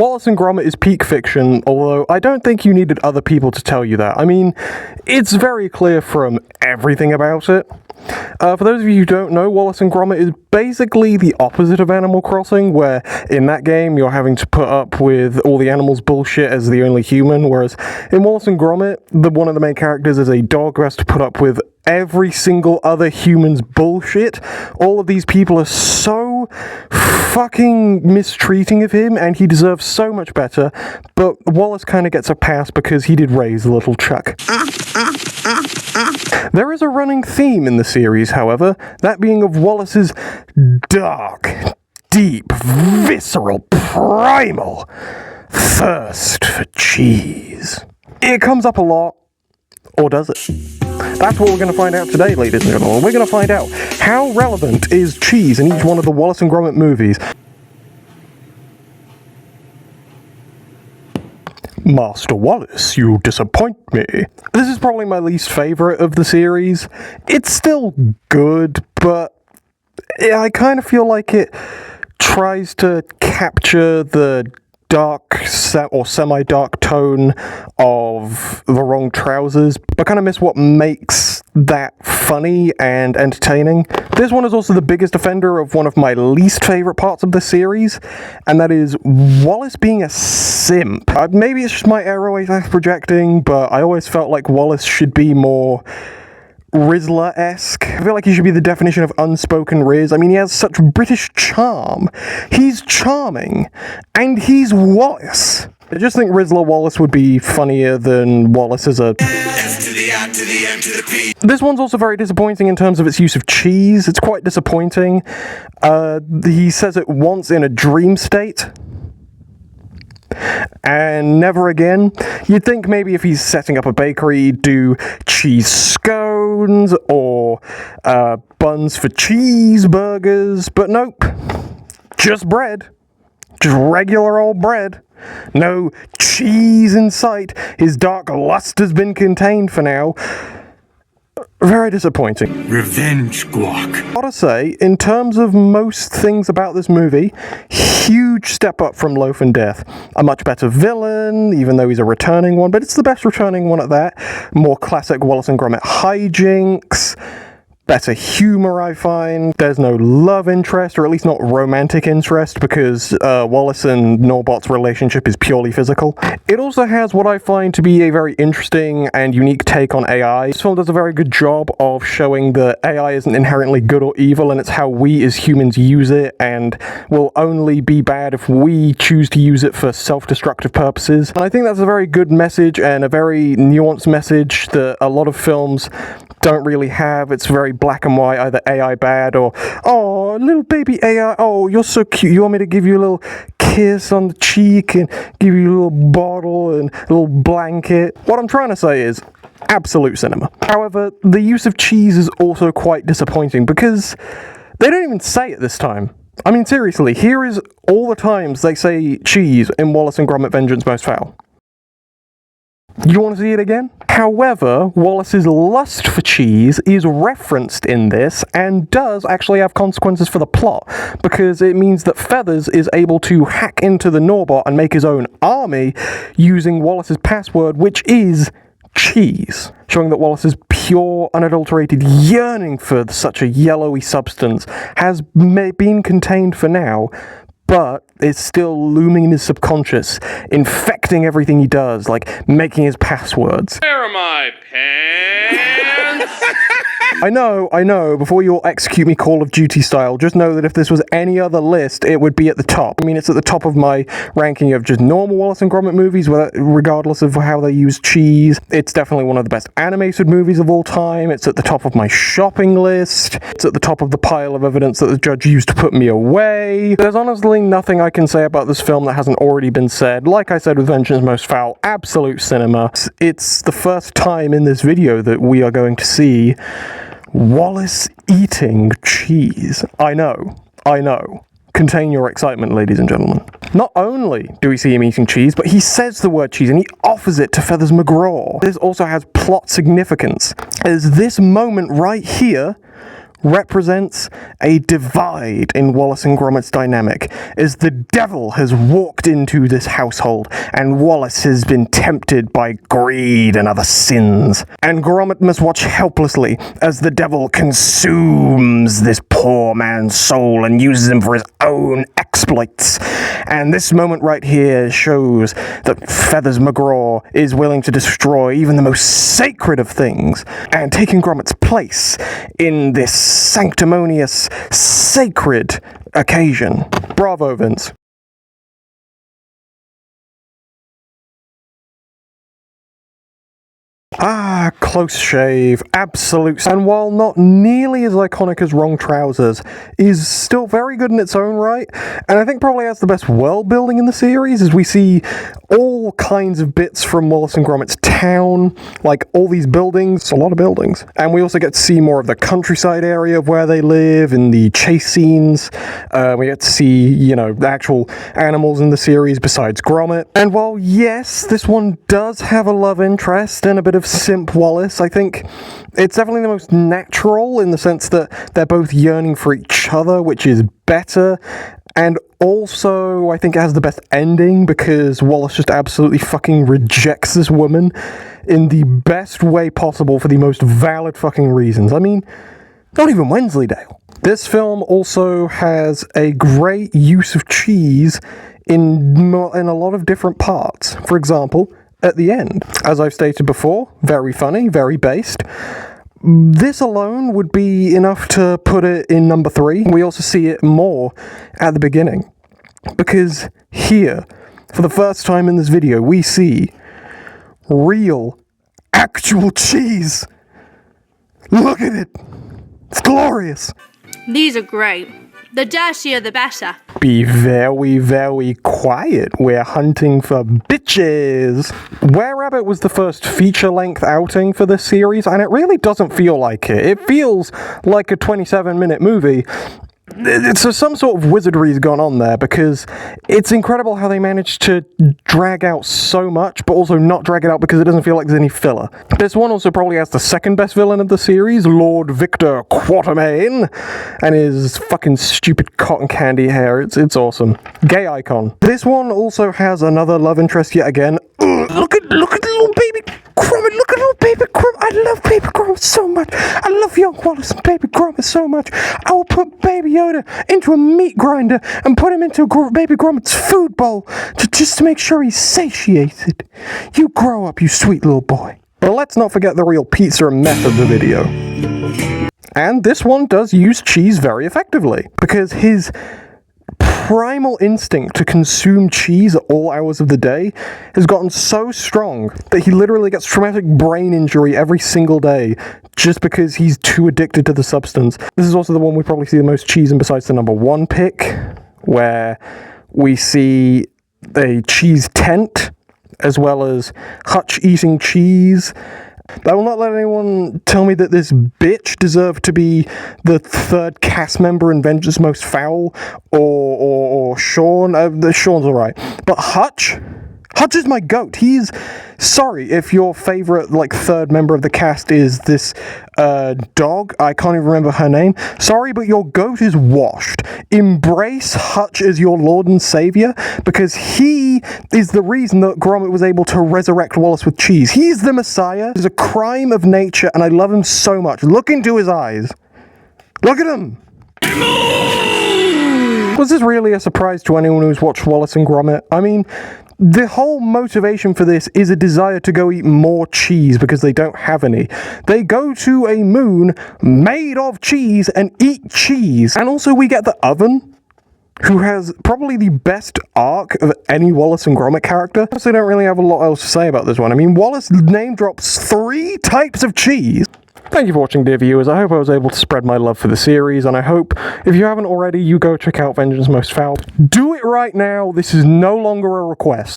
Wallace and Gromit is peak fiction, although I don't think you needed other people to tell you that. I mean, it's very clear from everything about it. For those of you who don't know, Wallace and Gromit is basically the opposite of Animal Crossing, where in that game you're having to put up with all the animals' bullshit as the only human, whereas in Wallace and Gromit, one of the main characters is a dog who has to put up with every single other human's bullshit. All of these people are so fucking mistreating of him, and he deserves so much better, but Wallace kind of gets a pass because he did raise the little Chuck. There is a running theme in the series, however, that being of Wallace's dark, deep, visceral, primal thirst for cheese. It comes up a lot, or does it? That's what we're going to find out today, ladies and gentlemen. We're going to find out how relevant is cheese in each one of the Wallace and Gromit movies. Master Wallace, you disappoint me. This is probably my least favourite of the series. It's still good, but I kind of feel like it tries to capture the dark or semi-dark tone of The Wrong Trousers, but kind of miss what makes that funny and entertaining. This one is also the biggest offender of one of my least favourite parts of the series, and that is Wallace being a simp. Maybe it's just my airways projecting, but I always felt like Wallace should be more Rizzler-esque. I feel like he should be the definition of unspoken Riz. I mean, he has such British charm. He's charming, and he's Wallace. I just think Rizzler Wallace would be funnier than Wallace as a... This one's also very disappointing in terms of its use of cheese. It's quite disappointing. He says it once in a dream state, and never again. You'd think maybe if he's setting up a bakery, he'd do cheese scones or buns for cheeseburgers, but nope. Just bread. Just regular old bread. No cheese in sight. His dark lust has been contained for now. Very disappointing. Revenge guac. Gotta say, in terms of most things about this movie, huge step up from Loaf and Death. A much better villain, even though he's a returning one, but it's the best returning one at that. More classic Wallace and Gromit hijinks. Better humor, I find. There's no love interest, or at least not romantic interest, because Wallace and Norbot's relationship is purely physical. It also has what I find to be a very interesting and unique take on AI. This film does a very good job of showing that AI isn't inherently good or evil, and it's how we as humans use it, and will only be bad if we choose to use it for self-destructive purposes. And I think that's a very good message, and a very nuanced message that a lot of films don't really have. It's very black and white, either AI bad or, oh, little baby AI, oh, you're so cute, you want me to give you a little kiss on the cheek and give you a little bottle and a little blanket. What I'm trying to say is absolute cinema. However, the use of cheese is also quite disappointing because they don't even say it this time. I mean, seriously, here is all the times they say cheese in Wallace and Gromit Vengeance Most Fowl. You want to see it again? However, Wallace's lust for cheese is referenced in this and does actually have consequences for the plot, because it means that Feathers is able to hack into the Norbot and make his own army using Wallace's password, which is cheese, showing that Wallace's pure, unadulterated yearning for such a yellowy substance has been contained for now, but it's still looming in his subconscious, infecting everything he does, like making his passwords. Where are my pants? I know, before you'll execute me Call of Duty style, just know that if this was any other list, it would be at the top. I mean, it's at the top of my ranking of just normal Wallace and Gromit movies, regardless of how they use cheese. It's definitely one of the best animated movies of all time. It's at the top of my shopping list. It's at the top of the pile of evidence that the judge used to put me away. There's honestly nothing I can say about this film that hasn't already been said. Like I said with Vengeance Most Fowl, absolute cinema. It's the first time in this video that we are going to see Wallace eating cheese. I know. Contain your excitement, ladies and gentlemen. Not only do we see him eating cheese, but he says the word cheese and he offers it to Feathers McGraw. This also has plot significance, as this moment right here represents a divide in Wallace and Gromit's dynamic, as the devil has walked into this household, and Wallace has been tempted by greed and other sins. And Gromit must watch helplessly as the devil consumes this poor man's soul and uses him for his own exploits. And this moment right here shows that Feathers McGraw is willing to destroy even the most sacred of things, and taking Gromit's place in this sanctimonious, sacred occasion. Bravo, Vince. Ah, close shave, absolute. And while not nearly as iconic as Wrong Trousers, is still very good in its own right, and I think probably has the best world building in the series, as we see all kinds of bits from Wallace and Gromit's town, like all these buildings, a lot of buildings. And we also get to see more of the countryside area of where they live, in the chase scenes. We get to see, you know, the actual animals in the series besides Gromit. And while, yes, this one does have a love interest and a bit of simp Wallace, I think it's definitely the most natural in the sense that they're both yearning for each other, which is better. And also, I think it has the best ending because Wallace just absolutely fucking rejects this woman in the best way possible for the most valid fucking reasons. I mean, not even Wensleydale. This film also has a great use of cheese in a lot of different parts. For example, at the end, as I've stated before, very funny, very based. This alone would be enough to put it in number 3. We also see it more at the beginning, because here, for the first time in this video, we see real, actual cheese. Look at it. It's glorious. These are great. The dirtier the better. Be very, very quiet. We're hunting for bitches. Were Rabbit was the first feature-length outing for this series, and it really doesn't feel like it. It feels like a 27-minute movie. So some sort of wizardry's gone on there, because it's incredible how they managed to drag out so much, but also not drag it out because it doesn't feel like there's any filler. This one also probably has the second best villain of the series, Lord Victor Quatermain, and his fucking stupid cotton candy hair. It's awesome. Gay icon. This one also has another love interest yet again. Look at little baby Gromit. Look at little baby Gromit. I love baby Gromit so much. I love young Wallace and baby Gromit so much. I will put baby Yoda into a meat grinder and put him into baby Gromit's food bowl just to make sure he's satiated. You grow up, you sweet little boy. But let's not forget the real pizza and meth of the video. And this one does use cheese very effectively, because his primal instinct to consume cheese at all hours of the day has gotten so strong that he literally gets traumatic brain injury every single day just because he's too addicted to the substance. This is also the one we probably see the most cheese in besides the number 1 pick, where we see a cheese tent as well as Hutch eating cheese. I will not let anyone tell me that this bitch deserved to be the 3rd cast member in Vengance Most Fowl, or Sean. Sean's alright. But Hutch is my goat. He's... Sorry if your favorite, 3rd member of the cast is this dog. I can't even remember her name. Sorry, but your goat is washed. Embrace Hutch as your Lord and Savior, because he is the reason that Gromit was able to resurrect Wallace with cheese. He's the Messiah. It's a crime of nature, and I love him so much. Look into his eyes. Look at him. Was this really a surprise to anyone who's watched Wallace and Gromit? I mean, the whole motivation for this is a desire to go eat more cheese because they don't have any. They go to a moon made of cheese and eat cheese. And also we get the oven, who has probably the best arc of any Wallace and Gromit character. I also don't really have a lot else to say about this one. I mean, Wallace name drops 3 types of cheese. Thank you for watching, dear viewers. I hope I was able to spread my love for the series, and I hope, if you haven't already, you go check out Vengance Most Fowl. Do it right now. This is no longer a request.